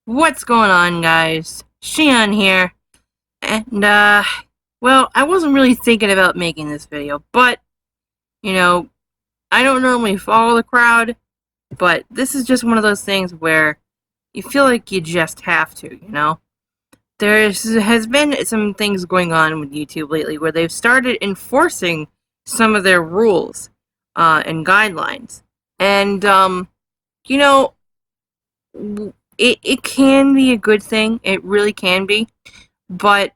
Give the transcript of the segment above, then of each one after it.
What's going on, guys? Shion here. And, well, I wasn't really thinking about making this video, but, you know, I don't normally follow the crowd, but this is just one of those things where you feel like you just have to, you know? Has been some things going on with YouTube lately where they've started enforcing some of their rules, and guidelines. And, you know, it can be a good thing. It really can be. But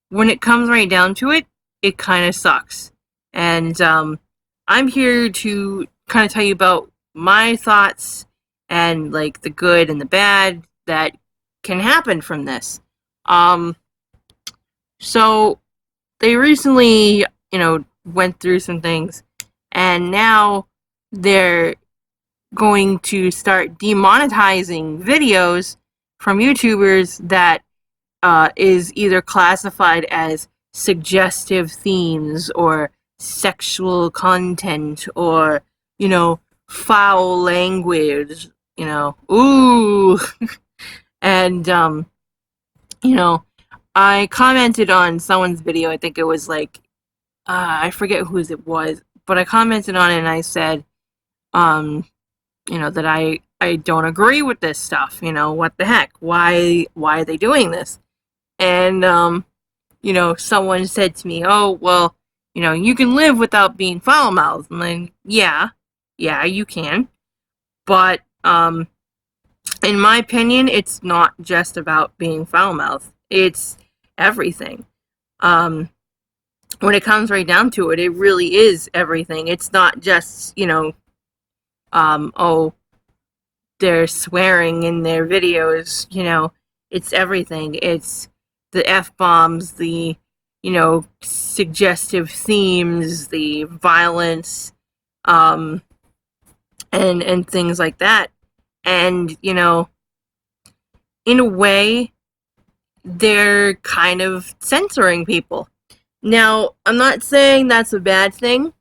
when it comes right down to it, it kind of sucks. And I'm here to kind of tell you about my thoughts and like the good and the bad that can happen from this. So they recently, went through some things, and now they're going to start demonetizing videos from YouTubers that is either classified as suggestive themes or sexual content or, foul language, ooh. And, I commented on someone's video, I think it was like, I forget whose it was, but I commented on it and I said, that I don't agree with this stuff, what the heck, why are they doing this? And, someone said to me, oh, well, you can live without being foul-mouthed. I'm like, yeah, you can. But, in my opinion, it's not just about being foul-mouthed. It's everything. When it comes right down to it, it really is everything. It's not just, oh, they're swearing in their videos, it's everything. It's the F-bombs, the, suggestive themes, the violence, and things like that. And, in a way, they're kind of censoring people. Now, I'm not saying that's a bad thing,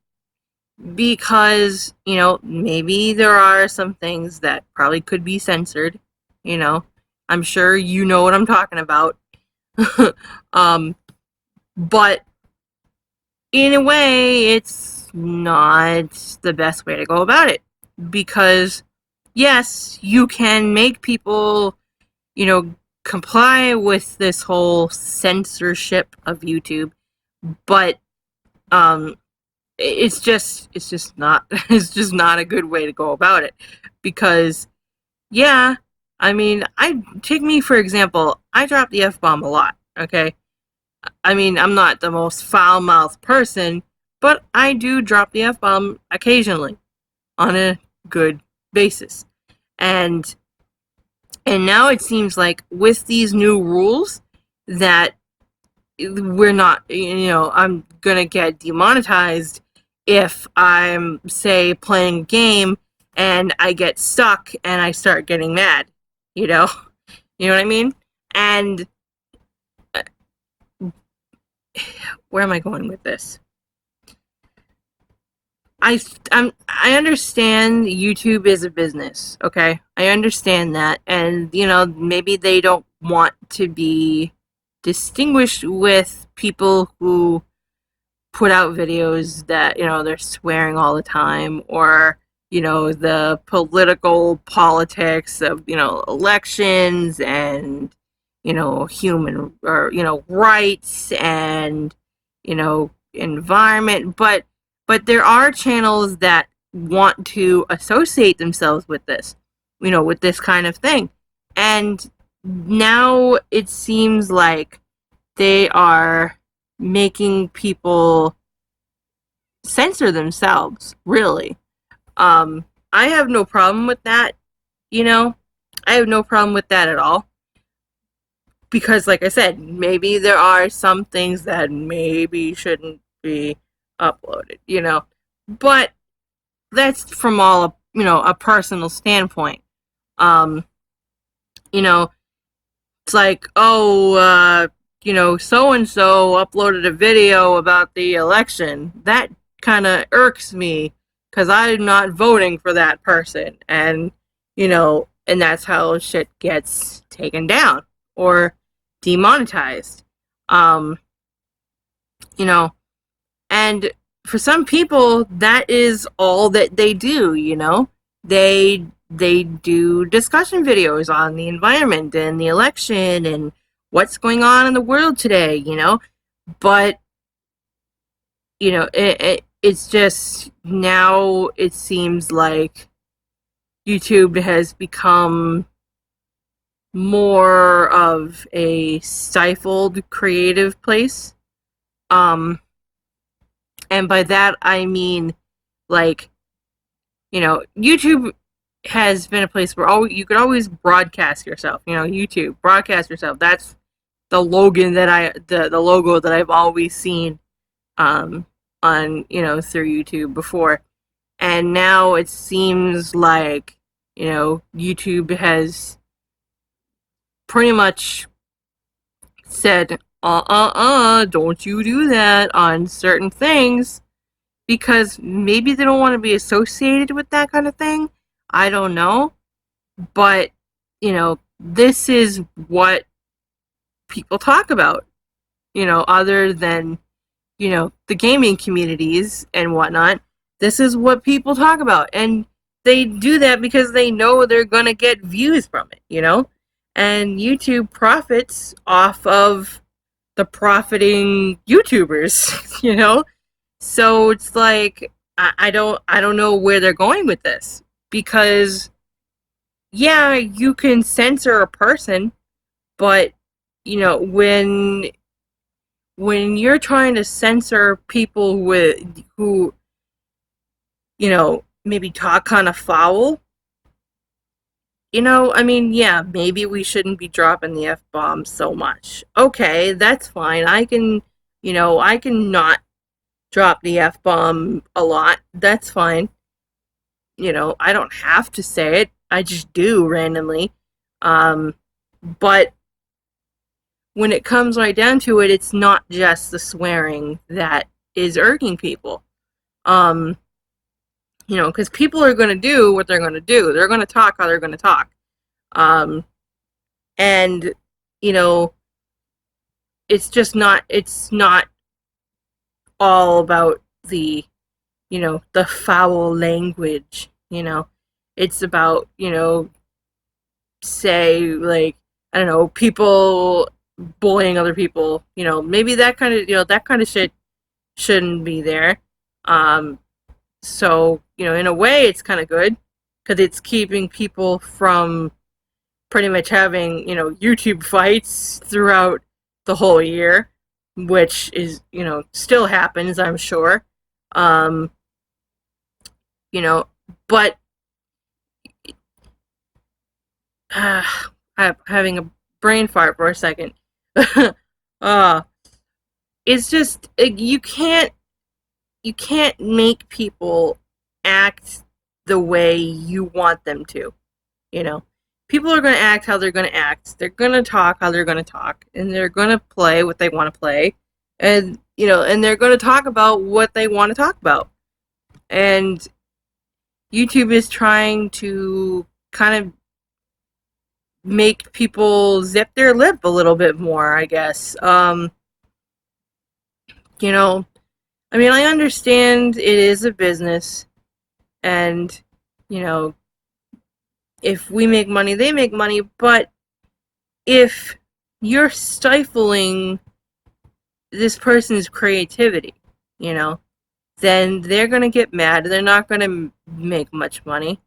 because, maybe there are some things that probably could be censored, I'm sure you know what I'm talking about. But in a way, it's not the best way to go about it. Because, yes, you can make people, comply with this whole censorship of YouTube, but, it's just not it's just not a good way to go about it. Because, yeah, I mean, take me for example. I drop the F-bomb a lot, okay? I mean, I'm not the most foul-mouthed person, but I do drop the F-bomb occasionally on a good basis. And now it seems like with these new rules that we're not, I'm gonna get demonetized if I'm, say, playing a game and I get stuck and I start getting mad, you know? You know what I mean? And where am I going with this? I understand YouTube is a business, okay? I understand that, and, maybe they don't want to be distinguished with people who put out videos that, they're swearing all the time, or, the political politics of, elections and, human, or, rights and, environment. But there are channels that want to associate themselves with this, with this kind of thing. And now it seems like they are making people censor themselves, really. I have no problem with that, I have no problem with that at all. Because, like I said, maybe there are some things that maybe shouldn't be uploaded, But that's from all, a personal standpoint. It's like, oh, so-and-so uploaded a video about the election. That kind of irks me, because I'm not voting for that person. And, and that's how shit gets taken down or demonetized. Um, you know, and for some people, that is all that they do. They do discussion videos on the environment and the election and what's going on in the world today. But it's just now it seems like YouTube has become more of a stifled creative place. And by that I mean, like, YouTube has been a place where you could always broadcast yourself. YouTube, broadcast yourself. That's the the logo that I've always seen on through YouTube before. And now it seems like YouTube has pretty much said don't you do that on certain things, because maybe they don't want to be associated with that kind of thing. I don't know. But this is what people talk about, other than the gaming communities and whatnot. This is what people talk about, and they do that because they know they're gonna get views from it, and YouTube profits off of the profiting YouTubers, So it's like I don't know where they're going with this, because yeah, you can censor a person, but when you're trying to censor people who maybe talk kind of foul, I mean, yeah, maybe we shouldn't be dropping the F-bomb so much. Okay, that's fine. I can not drop the F-bomb a lot. That's fine. I don't have to say it. I just do randomly. But when it comes right down to it, it's not just the swearing that is irking people. Because people are going to do what they're going to do. They're going to talk how they're going to talk. And, it's not all about the foul language, It's about, say, like, I don't know, people bullying other people, maybe that kind of shit shouldn't be there. So, in a way, it's kind of good, because it's keeping people from pretty much having, YouTube fights throughout the whole year, which is, still happens, I'm sure. But I'm having a brain fart for a second. It's just, you can't make people act the way you want them to. People are going to act how they're going to act. They're going to talk how they're going to talk, and they're going to play what they want to play, and and they're going to talk about what they want to talk about. And YouTube is trying to kind of make people zip their lip a little bit more, I guess. I mean, I understand it is a business, and, if we make money, they make money, but if you're stifling this person's creativity, then they're going to get mad. They're not going to make much money,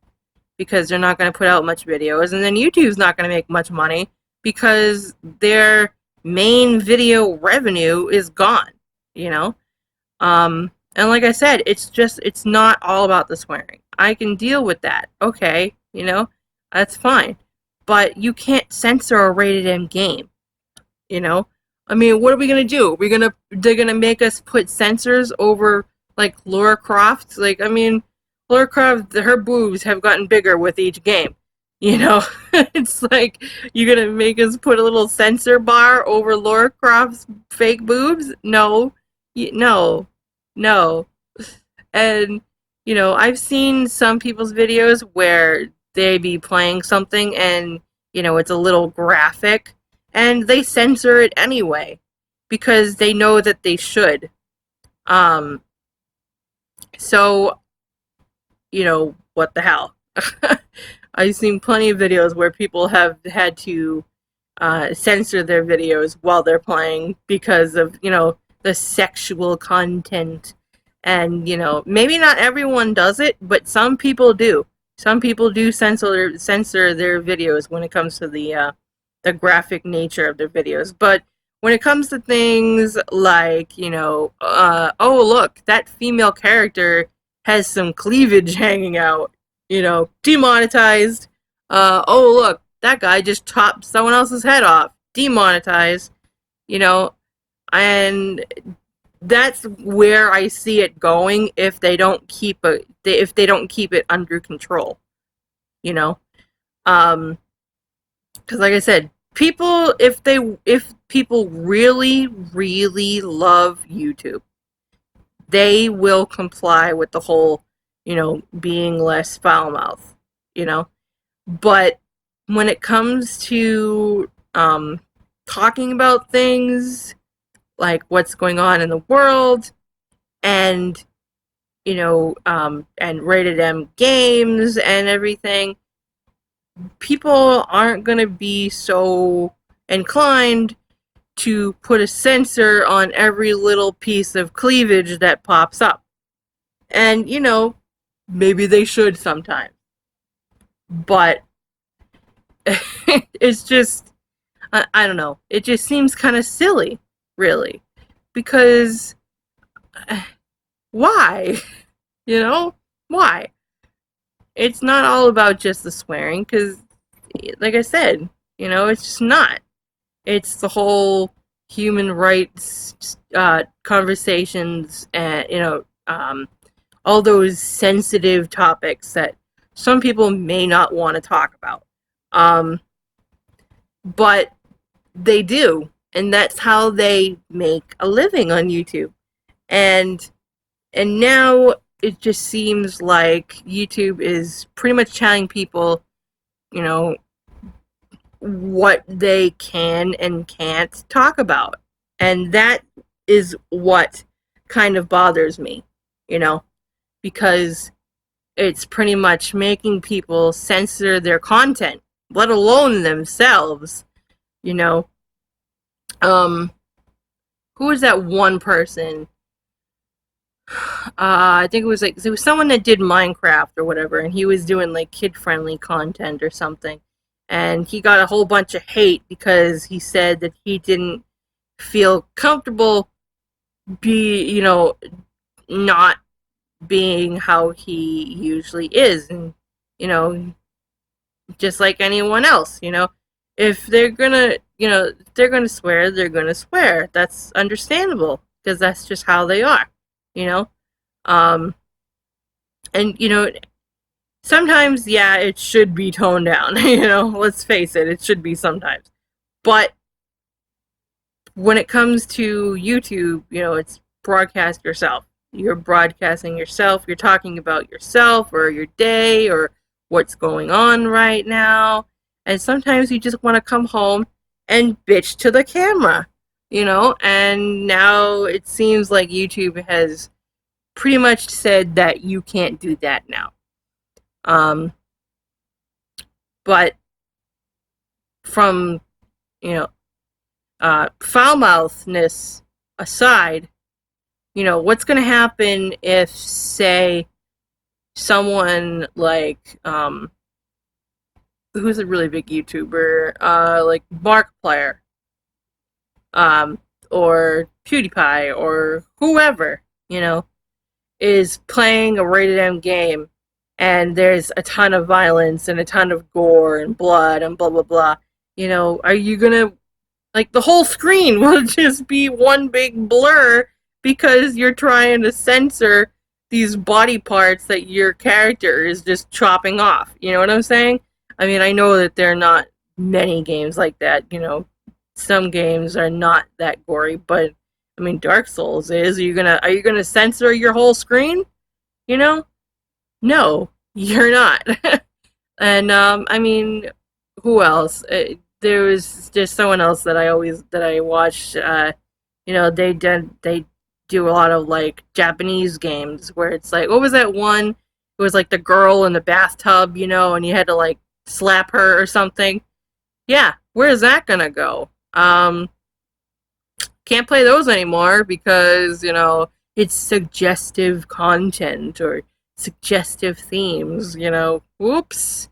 because they're not going to put out much videos, and then YouTube's not going to make much money because their main video revenue is gone, And like I said, it's not all about the swearing. I can deal with that. Okay, that's fine. But you can't censor a rated M game, I mean, what are we gonna do? They're gonna make us put censors over, like, Laura Croft? Like, I mean, Laura Croft, her boobs have gotten bigger with each game. It's like, you're gonna make us put a little censor bar over Laura Croft's fake boobs? No. No. And, I've seen some people's videos where they be playing something and, it's a little graphic, and they censor it anyway because they know that they should. Um, so, what the hell? I've seen plenty of videos where people have had to censor their videos while they're playing because of, the sexual content. And, maybe not everyone does it, but some people do. Some people do censor their videos when it comes to the graphic nature of their videos. But when it comes to things like, oh, look, that female character has some cleavage hanging out, demonetized. Oh, look, that guy just chopped someone else's head off, demonetized, and that's where I see it going if they don't keep it under control, you know. Because like I said, if people really really love YouTube, they will comply with the whole, being less foul mouth, But when it comes to talking about things like what's going on in the world and and rated M games and everything, people aren't going to be so inclined to put a censor on every little piece of cleavage that pops up. And, maybe they should sometimes. But it's just, I don't know. It just seems kind of silly, really. Because, why? Why? It's not all about just the swearing, because, like I said, it's just not. It's the whole human rights conversations and, all those sensitive topics that some people may not want to talk about. But they do, and that's how they make a living on YouTube. And now it just seems like YouTube is pretty much telling people, what they can and can't talk about. And that is what kind of bothers me, because it's pretty much making people censor their content, let alone themselves, who was that one person? I think it was someone that did Minecraft or whatever, and he was doing like kid-friendly content or something, and he got a whole bunch of hate because he said that he didn't feel comfortable not being how he usually is, and just like anyone else, if they're gonna swear, they're gonna swear. That's understandable because that's just how they are, and sometimes, yeah, it should be toned down. Let's face it, it should be sometimes. But when it comes to YouTube, it's broadcast yourself. You're broadcasting yourself. You're talking about yourself or your day or what's going on right now. And sometimes you just want to come home and bitch to the camera, and now it seems like YouTube has pretty much said that you can't do that now. But from, foul-mouthness aside, what's going to happen if, say, someone like, who's a really big YouTuber, like Markiplier, or PewDiePie, or whoever, is playing a rated M game, and there's a ton of violence and a ton of gore and blood and blah blah blah. Are you gonna, like, the whole screen will just be one big blur because you're trying to censor these body parts that your character is just chopping off. You know what I'm saying? I mean, I know that there are not many games like that. Some games are not that gory, but I mean, Dark Souls is. Are you gonna censor your whole screen? No, you're not. And I mean, who else? There was just someone else that I watched. They do a lot of like Japanese games where it's like, what was that one? It was like the girl in the bathtub, and you had to like slap her or something. Yeah, where is that gonna go? Can't play those anymore because it's suggestive content or suggestive themes. Whoops.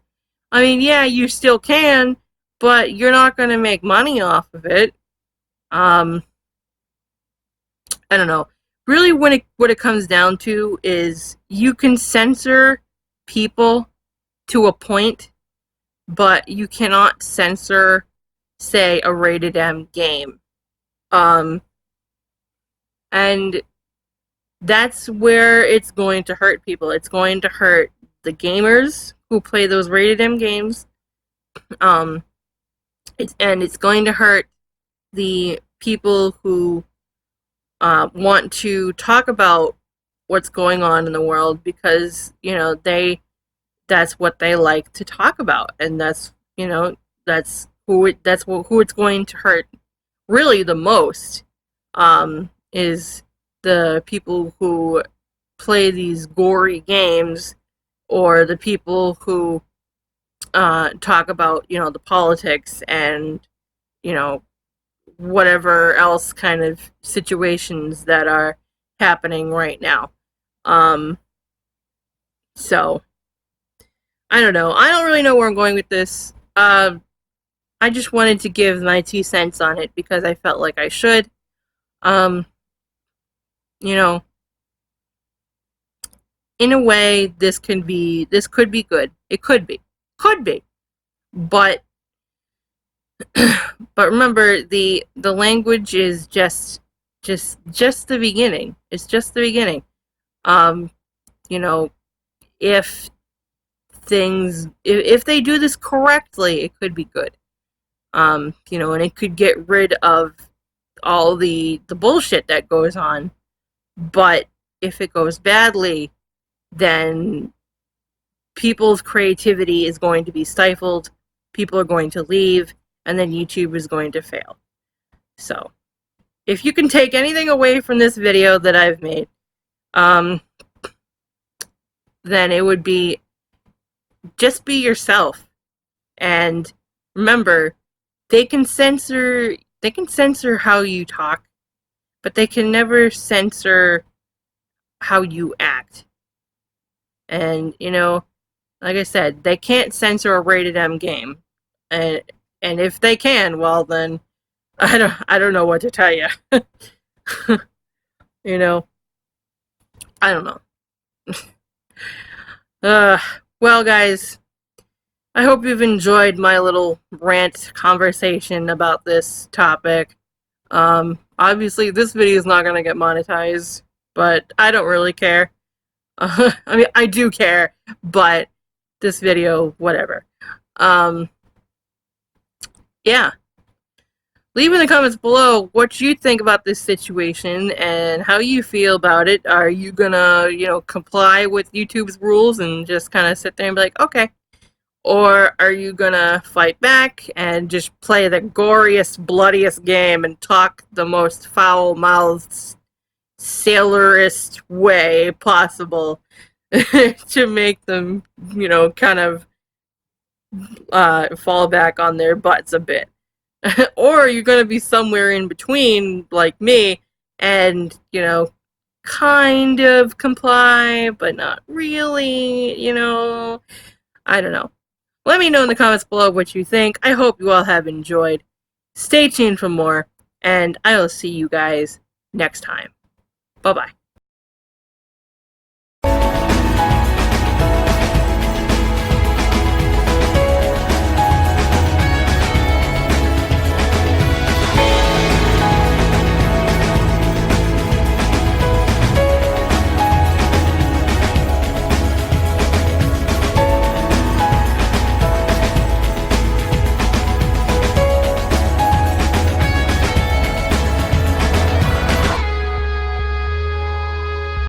I mean, yeah, you still can, but you're not going to make money off of it. Um, I don't know. Really, what it comes down to is you can censor people to a point, but you cannot censor, say, a rated M game. Um, and that's where it's going to hurt people. It's going to hurt the gamers who play those rated M games. Um, it's going to hurt the people who want to talk about what's going on in the world because that's what they like to talk about, and who it's going to hurt really the most, is the people who play these gory games, or the people who talk about the politics and you know whatever else kind of situations that are happening right now. Um, so I don't know. I don't really know where I'm going with this. I just wanted to give my 2 cents on it because I felt like I should. Um, you know, in a way, this could be good. It could be, but but remember the language is just the beginning. It's just the beginning. Um, you know, if if they do this correctly, it could be good. And it could get rid of all the bullshit that goes on. But if it goes badly, then people's creativity is going to be stifled. People are going to leave, and then YouTube is going to fail. So, if you can take anything away from this video that I've made, then it would be just be yourself. And remember, they can censor how you talk, but they can never censor how you act. And like I said, they can't censor a rated M game. And if they can, well then I don't know what to tell you. I don't know. Well, guys, I hope you've enjoyed my little rant conversation about this topic. Obviously, this video is not going to get monetized, but I don't really care. I mean, I do care, but this video, whatever. Yeah. Leave in the comments below what you think about this situation and how you feel about it. Are you gonna, comply with YouTube's rules and just kind of sit there and be like, okay? Or are you gonna fight back and just play the goriest, bloodiest game and talk the most foul-mouthed, sailorist way possible to make them, kind of fall back on their butts a bit? Or you're going to be somewhere in between, like me, and, kind of comply, but not really, I don't know. Let me know in the comments below what you think. I hope you all have enjoyed. Stay tuned for more, and I will see you guys next time. Bye-bye.